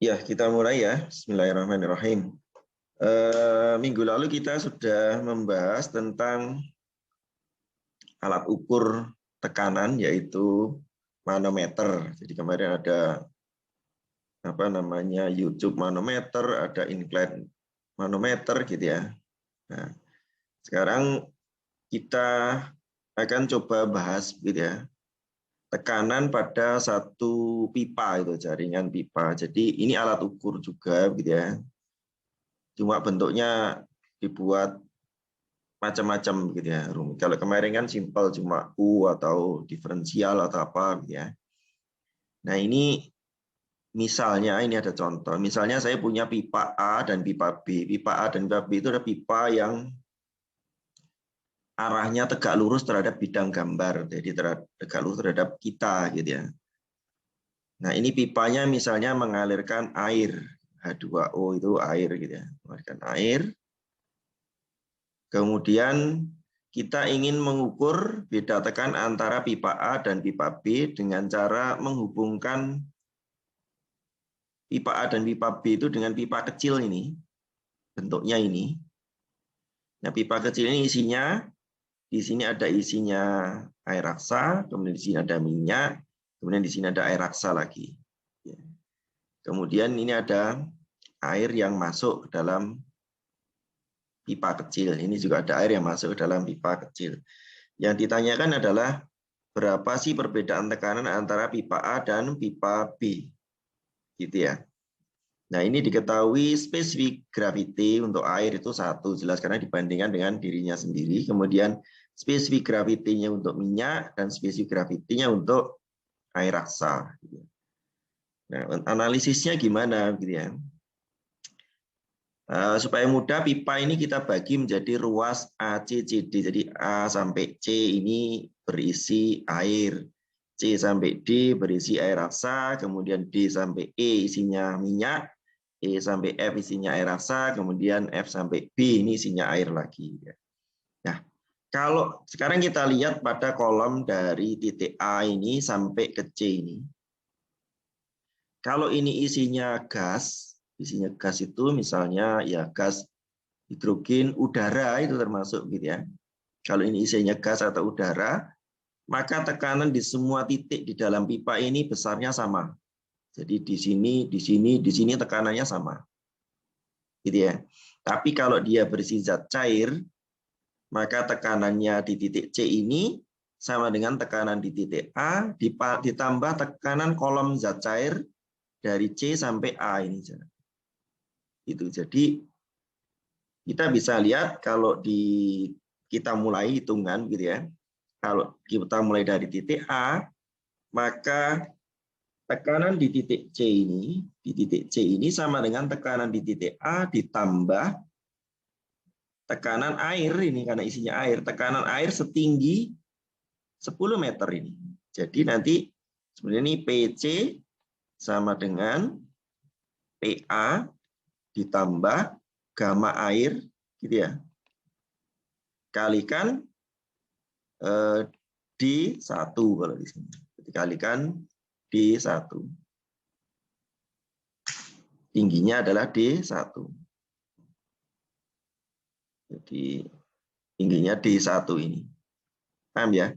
Ya, kita mulai ya. Bismillahirrahmanirrahim. Minggu lalu kita sudah membahas tentang alat ukur tekanan, yaitu manometer. Jadi kemarin ada YouTube manometer, ada incline manometer gitu ya. Nah, sekarang kita akan coba bahas gitu ya, tekanan pada satu pipa, itu jaringan pipa. Jadi ini alat ukur juga gitu ya. Cuma bentuknya dibuat macam-macam gitu ya, rumit. Kalau kemarin kan simpel, cuma U atau diferensial atau apa gitu ya. Nah, ini misalnya ini ada contoh. Misalnya saya punya pipa A dan pipa B. Pipa A dan pipa B itu ada pipa yang arahnya tegak lurus terhadap bidang gambar. Jadi tegak lurus terhadap kita gitu ya. Nah, ini pipanya misalnya mengalirkan air. H2O itu air gitu ya. Mengalirkan air. Kemudian kita ingin mengukur beda tekan antara pipa A dan pipa B dengan cara menghubungkan pipa A dan pipa B itu dengan pipa kecil ini. Bentuknya ini. Nah, pipa kecil ini isinya, di sini ada isinya air raksa, kemudian di sini ada minyak, kemudian di sini ada air raksa lagi. Kemudian ini ada air yang masuk ke dalam pipa kecil. Ini juga ada air yang masuk ke dalam pipa kecil. Yang ditanyakan adalah berapa sih perbedaan tekanan antara pipa A dan pipa B, gitu ya. Nah, ini diketahui spesifik gravity untuk air itu 1, jelas karena dibandingkan dengan dirinya sendiri. Kemudian spesifik gravity-nya untuk minyak dan spesifik gravity-nya untuk air raksa. Nah, analisisnya gimana, gitu ya. Supaya mudah, pipa ini kita bagi menjadi ruas ACCD. Jadi A sampai C ini berisi air, C sampai D berisi air raksa, kemudian D sampai E isinya minyak, E sampai F isinya air raksa, kemudian F sampai B ini isinya air lagi. Nah, kalau sekarang kita lihat pada kolom dari titik A ini sampai ke C ini. Kalau ini isinya gas itu misalnya ya gas hidrogen, udara itu termasuk gitu ya. Kalau ini isinya gas atau udara, maka tekanan di semua titik di dalam pipa ini besarnya sama. Jadi di sini, di sini, di sini tekanannya sama. Gitu ya. Tapi kalau dia berisi zat cair, maka tekanannya di titik C ini sama dengan tekanan di titik A ditambah tekanan kolom zat cair dari C sampai A ini. Itu. Jadi kita bisa lihat kalau kita mulai hitungan gitu ya. Kalau kita mulai dari titik A, maka tekanan di titik C ini sama dengan tekanan di titik A ditambah tekanan air ini karena isinya air. Tekanan air setinggi 10 meter ini. Jadi nanti sebenarnya ini PC sama dengan PA ditambah gamma air gitu ya. Kalikan D1 kalau di sini. Dikalikan D1. Tingginya adalah D1. Jadi tingginya D1 ini. Paham ya?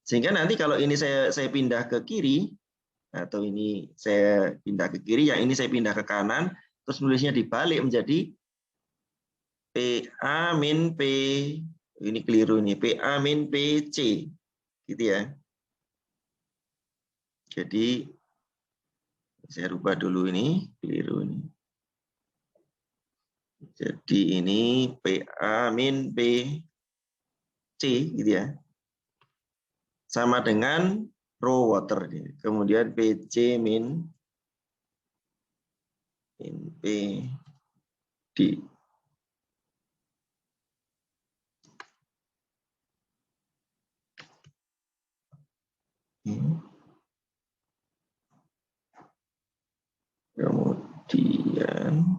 Sehingga nanti kalau ini saya pindah ke kiri, atau ini saya pindah ke kiri, yang ini saya pindah ke kanan, terus nulisnya dibalik menjadi PA min P, ini keliru ini, PA min PC. Gitu ya. Jadi saya rubah dulu ini, keliru ini. Jadi ini PA min PC gitu ya. Sama dengan raw water. Kemudian PC min PD. Kemudian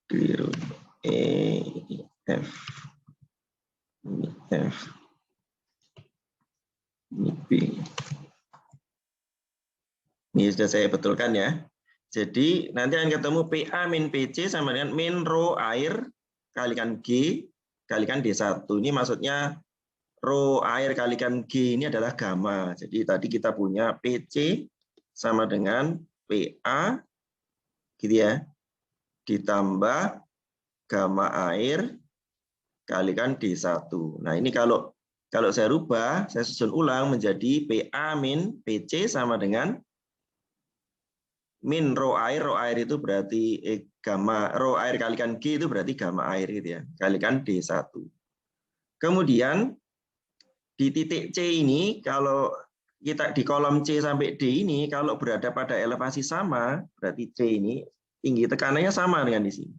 keliru F ini B Ini sudah saya betulkan ya. Jadi nanti akan ketemu PA min PC sama dengan min rho air kalikan G kalikan D1. Ini maksudnya rho air kalikan G ini adalah gamma. Jadi tadi kita punya PC sama dengan PA gitu ya, ditambah gamma air kalikan D1. Nah, ini kalau saya rubah, saya susun ulang menjadi PA min PC sama dengan min rho air itu berarti gamma, rho air kalikan G itu berarti gamma air gitu ya, kalikan D1. Kemudian di titik C ini, kalau kita di kolom C sampai D ini, kalau berada pada elevasi sama, berarti C ini tinggi tekanannya sama dengan di sini.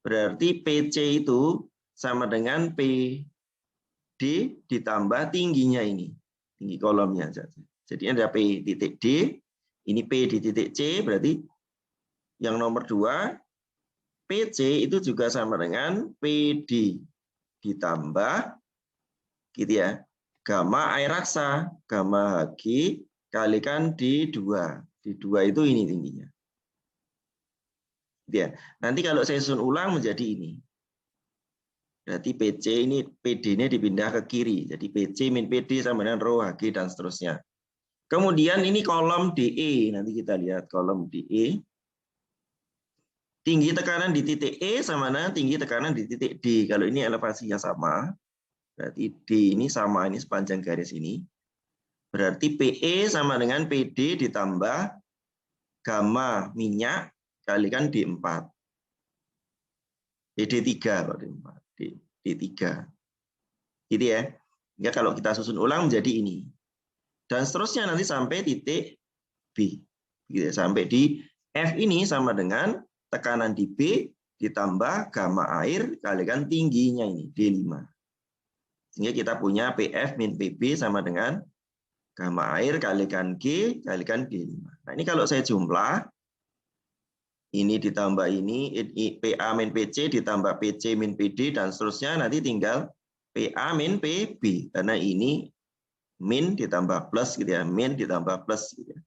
Berarti PC itu sama dengan PD ditambah tingginya ini, tinggi kolomnya. Jadi ada P titik D, ini P di titik C, berarti yang nomor 2, PC itu juga sama dengan PD ditambah gitu ya, gamma air raksa, gamma Hg kalikan D2. D2 itu ini tingginya. Gitu ya. Nanti kalau saya susun ulang menjadi ini. Berarti PC ini PD-nya dipindah ke kiri. Jadi PC min PD sama dengan rho Hg dan seterusnya. Kemudian ini kolom DE. Nanti kita lihat kolom DE. Tinggi tekanan di titik E sama dengan tinggi tekanan di titik D. Kalau ini elevasinya sama, berarti D ini sama, ini sepanjang garis ini. Berarti PE sama dengan PD ditambah gamma minyak kalikan D4. D3 kalau D4. D3. Gitu ya. Ya, kalau kita susun ulang menjadi ini. Dan seterusnya nanti sampai titik B. Gitu ya. Sampai di F ini sama dengan tekanan di B ditambah gamma air kalikan tingginya ini D5. Sehingga kita punya PF min PB sama dengan gamma air kalikan G kalikan D5. Nah, ini kalau saya jumlah, ini ditambah ini, PA min PC ditambah PC min PD, dan seterusnya nanti tinggal PA min PB. Karena ini min ditambah plus gitu ya, min ditambah plus gitu ya.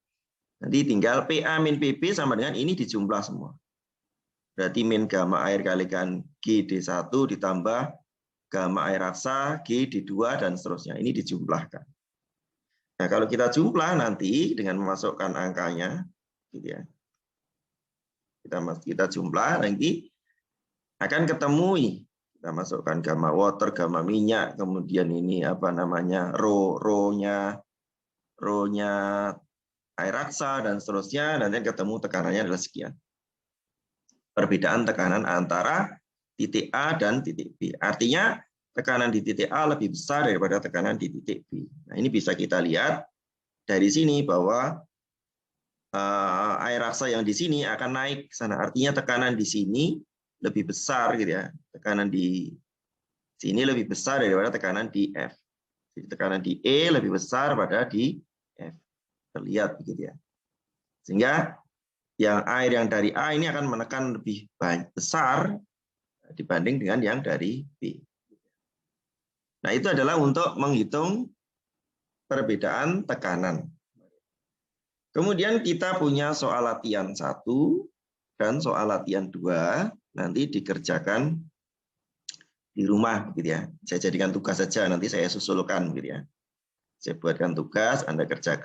Nanti tinggal PA min PB sama dengan ini dijumlah semua. Berarti min gamma air kalikan G D1 ditambah gamma air raksa G D2 dan seterusnya. Ini dijumlahkan. Nah, kalau kita jumlah nanti dengan memasukkan angkanya, gitu ya, kita jumlah nanti akan ketemu. Kita masukkan gamma water, gamma minyak, kemudian ini apa namanya rho-nya air raksa dan seterusnya. Nanti ketemu tekanannya adalah sekian. Perbedaan tekanan antara titik A dan titik B. Artinya tekanan di titik A lebih besar daripada tekanan di titik B. Nah, ini bisa kita lihat dari sini bahwa air raksa yang di sini akan naik ke sana. Artinya tekanan di sini lebih besar gitu ya. Tekanan di sini lebih besar daripada tekanan di F. Jadi tekanan di E lebih besar pada di F. Terlihat begitu ya. Sehingga yang air yang dari A ini akan menekan lebih besar dibanding dengan yang dari B. Nah, itu adalah untuk menghitung perbedaan tekanan. Kemudian kita punya soal latihan 1 dan soal latihan 2, nanti dikerjakan di rumah gitu ya. Saya jadikan tugas saja, nanti saya susulkan gitu ya. Saya buatkan tugas, Anda kerjakan.